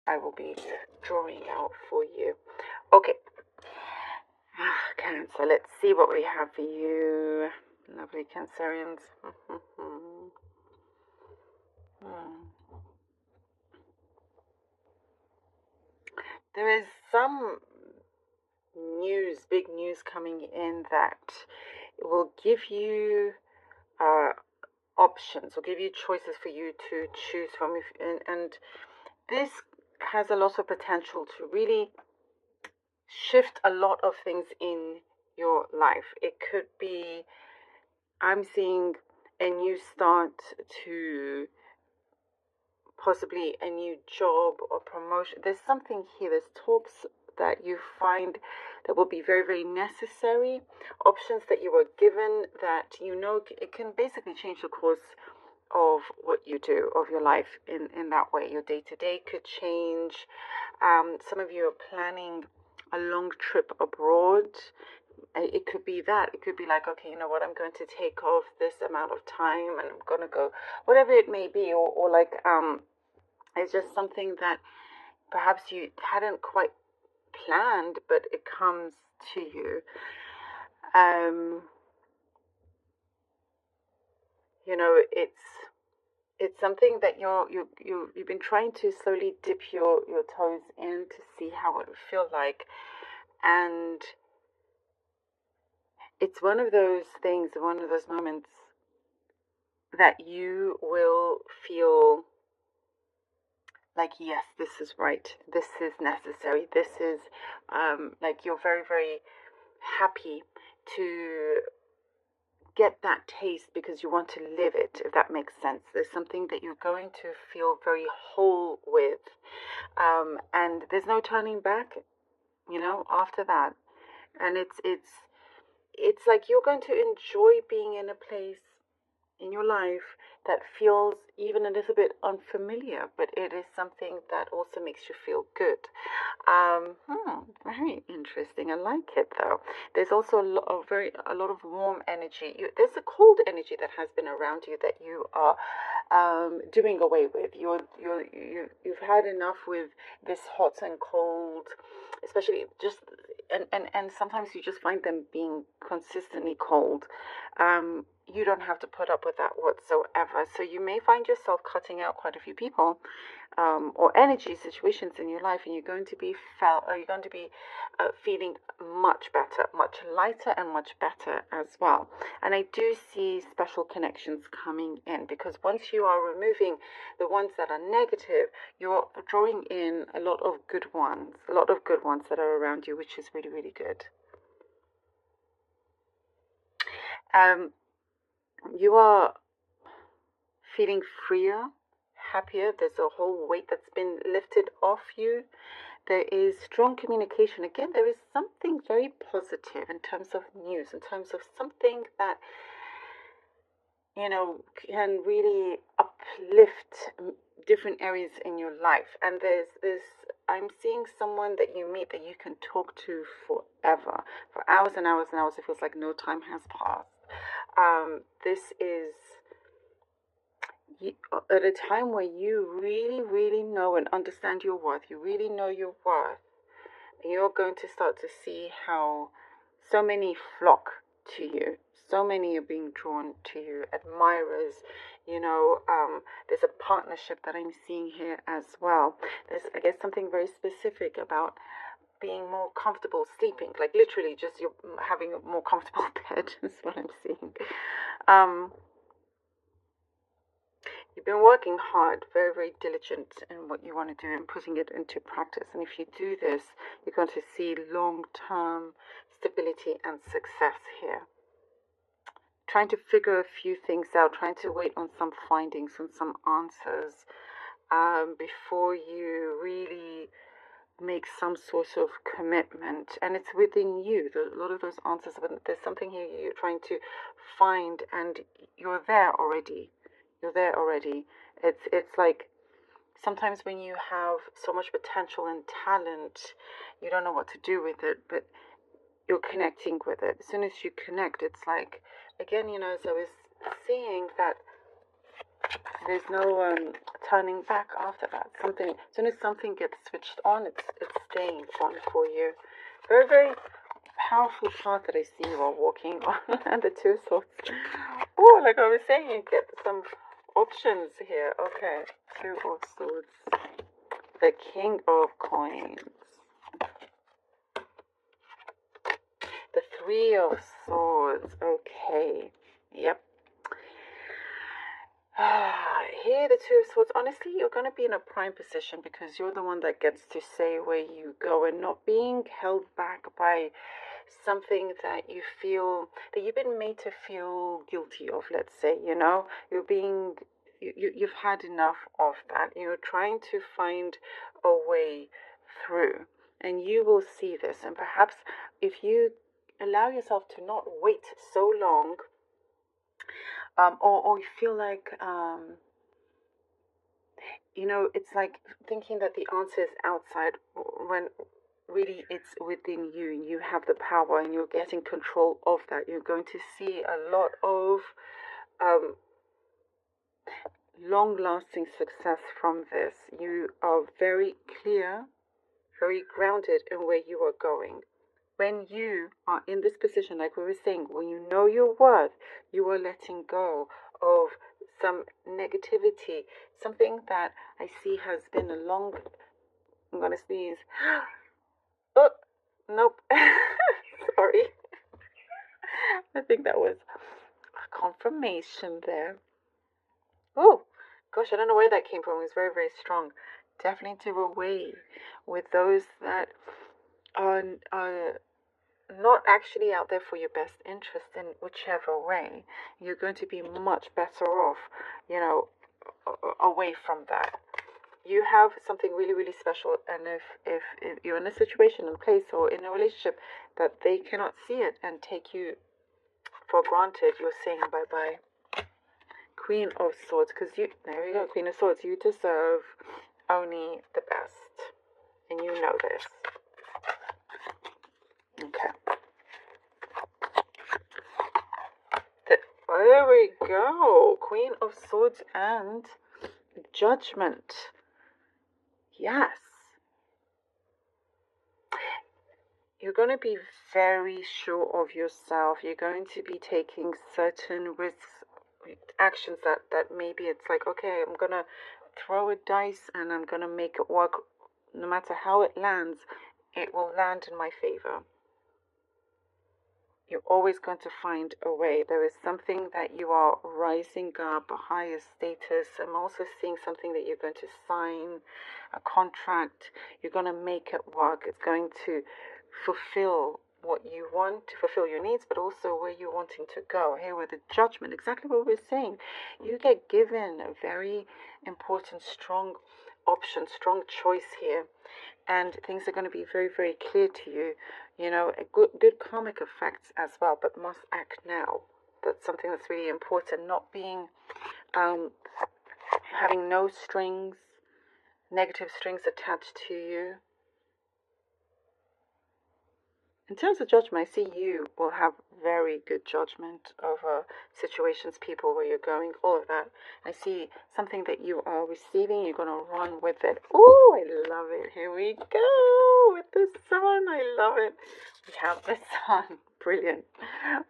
I will be drawing out for you. Okay. Cancer, let's see what we have for you. Lovely Cancerians. There is some news, big news coming in that will give you options, will give you choices for you to choose from. And this has a lot of potential to really shift a lot of things in your life. It could be, I'm seeing a new start to possibly a new job or promotion. There's something here, there's talks that you find that will be very, very necessary, options that you were given that you know it can basically change the course of what you do, of your life in that way. Your day to day could change. Some of you are planning a long trip abroad. It could be that. It could be like, okay, you know what, I'm going to take off this amount of time and I'm going to go, whatever it may be, or like, it's just something that perhaps you hadn't quite planned, but it comes to you. You know, it's something that you've been trying to slowly dip your toes in to see how it would feel like, and it's one of those things, one of those moments that you will feel like, yes, this is right, this is necessary, this is like you're very, very happy to get that taste because you want to live it, if that makes sense. There's something that you're going to feel very whole with, and there's no turning back, you know, after that. And it's like you're going to enjoy being in a place in your life that feels even a little bit unfamiliar, but it is something that also makes you feel good. Very interesting. I like it though. There's also a lot of warm energy. There's a cold energy that has been around you that you are doing away with. You've had enough with this hot and cold, especially just and sometimes you just find them being consistently cold. You don't have to put up with that whatsoever. So you may find yourself cutting out quite a few people, or energy situations in your life, and you're going to be feeling much better, much lighter, and much better as well. And I do see special connections coming in, because once you are removing the ones that are negative, you're drawing in a lot of good ones, that are around you, which is really, really good. You are feeling freer, happier. There's a whole weight that's been lifted off you. There is strong communication. Again, there is something very positive in terms of news, in terms of something that, you know, can really uplift different areas in your life. And there's this, I'm seeing someone that you meet that you can talk to forever, for hours and hours and hours. It feels like no time has passed. This is at a time where you really, really know and understand your worth. You really know your worth. And you're going to start to see how so many flock to you. So many are being drawn to you. Admirers, you know, there's a partnership that I'm seeing here as well. There's, I guess, something very specific about being more comfortable sleeping. Like literally just you're having a more comfortable bed is what I'm seeing. You've been working hard, very, very diligent in what you want to do and putting it into practice. And if you do this, you're going to see long-term stability and success here. Trying to figure a few things out, trying to wait on some findings, on some answers, before you really make some sort of commitment. And it's within you. A lot of those answers, but there's something here you're trying to find, and you're there already. It's like sometimes when you have so much potential and talent, you don't know what to do with it, but you're connecting with it. As soon as you connect, it's like, again, you know, as I was saying, that there's no turning back after that. Something, as soon as something gets switched on, it's staying on for you. Very, very powerful path that I see you are walking on. And the Two of Swords. Oh, like I was saying, you get some options here. Okay, Two of Swords. The King of Coins. The Three of Swords. Okay. Yep. Here, the Two of Swords. Honestly, you're going to be in a prime position because you're the one that gets to say where you go and not being held back by something that you feel, that you've been made to feel guilty of, let's say, you've had enough of that. You're trying to find a way through, and you will see this. And perhaps if you allow yourself to not wait so long, or you feel like, it's like thinking that the answer is outside when really it's within you. You have the power and you're getting control of that. You're going to see a lot of long-lasting success from this. You are very clear, very grounded in where you are going. When you are in this position, like we were saying, when you know your worth, you are letting go of some negativity, something that I see has been a long, I'm going to sneeze. Oh, nope. Sorry. I think that was a confirmation there. Oh, gosh, I don't know where that came from. It was very, very strong. Definitely do away with those that are not actually out there for your best interest in whichever way. You're going to be much better off, away from that. You have something really, really special, and if you're in a situation, in a place, or in a relationship that they cannot see it and take you for granted, you're saying bye-bye. Queen of Swords, because there we go, Queen of Swords, you deserve only the best, and you know this. Okay. There we go, Queen of Swords and Judgment. Yes. You're going to be very sure of yourself. You're going to be taking certain risks, actions that maybe it's like, okay, I'm going to throw a dice and I'm going to make it work. No matter how it lands, it will land in my favor. You're always going to find a way. There is something that you are rising up, a higher status. I'm also seeing something that you're going to sign, a contract. You're going to make it work. It's going to fulfill what you want, to fulfill your needs, but also where you're wanting to go. Here with the Judgment, exactly what we're saying. You get given a very important, strong option, strong choice here. And things are going to be very, very clear to you. A good karmic effects as well, but must act now. That's something that's really important. Not being, having no strings, negative strings attached to you. In terms of judgment, I see you will have very good judgment over situations, people, where you're going, all of that. I see something that you are receiving, you're going to run with it. Oh, I love it. Here we go with the sun. I love it. We have the sun. Brilliant.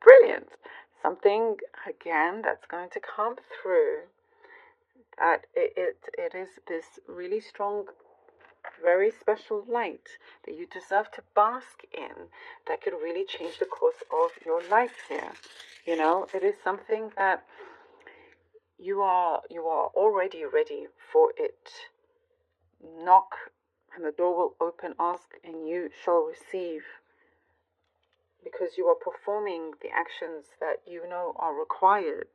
Brilliant. Something, again, that's going to come through. That it is this really strong, very special light that you deserve to bask in, that could really change the course of your life here. It is something that you are already ready for it. Knock and the door will open, ask and you shall receive, because you are performing the actions that you know are required.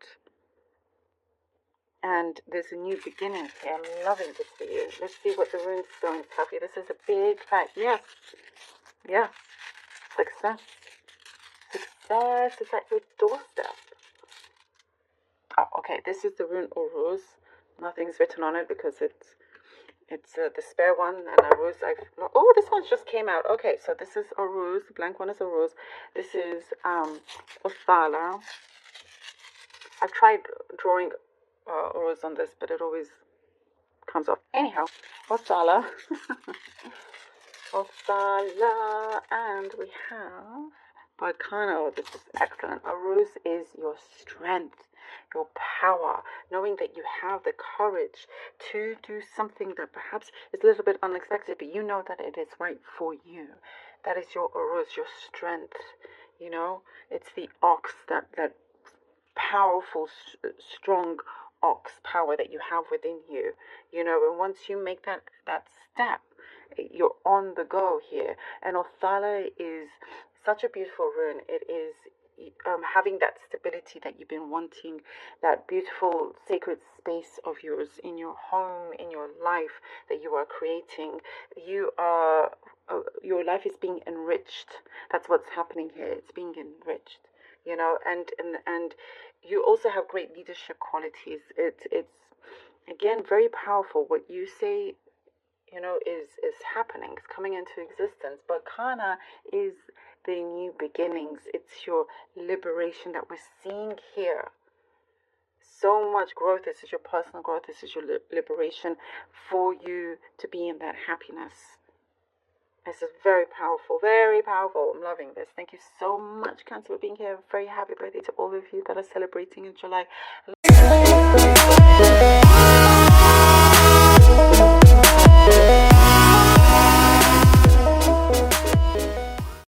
And there's a new beginning here. I'm loving this for you. Let's see what the runes stones tell you. This is a big fact. Yes. Yes. Success. Success is at your doorstep. Oh, okay. This is the rune Oruz. Nothing's written on it because it's the spare one and a rose. Oh, this one just came out. Okay, so this is a rose. The blank one is a rose. This is Othala. I've tried drawing rose on this, but it always comes off. Anyhow, Othala. Othala, and we have Barkana. Oh, this is excellent. A rose is your strength, your power, knowing that you have the courage to do something that perhaps is a little bit unexpected, but you know that it is right for you. That is your rose, your strength. You know, it's the ox, that powerful, strong ox power that you have within you. You know, and once you make that step, you're on the go here. And Othala is such a beautiful rune. It is having that stability that you've been wanting, that beautiful sacred space of yours in your home, in your life that you are creating. You are, your life is being enriched. That's what's happening here. It's being enriched, you know, and you also have great leadership qualities. It's again very powerful. What you say, you know, is happening. It's coming into existence. But Kana is the new beginnings. It's your liberation that we're seeing here. So much growth. This is your personal growth. This is your liberation for you to be in that happiness. This is very powerful, very powerful. I'm loving this. Thank you so much, Cancer, for being here. Very happy birthday to all of you that are celebrating in July.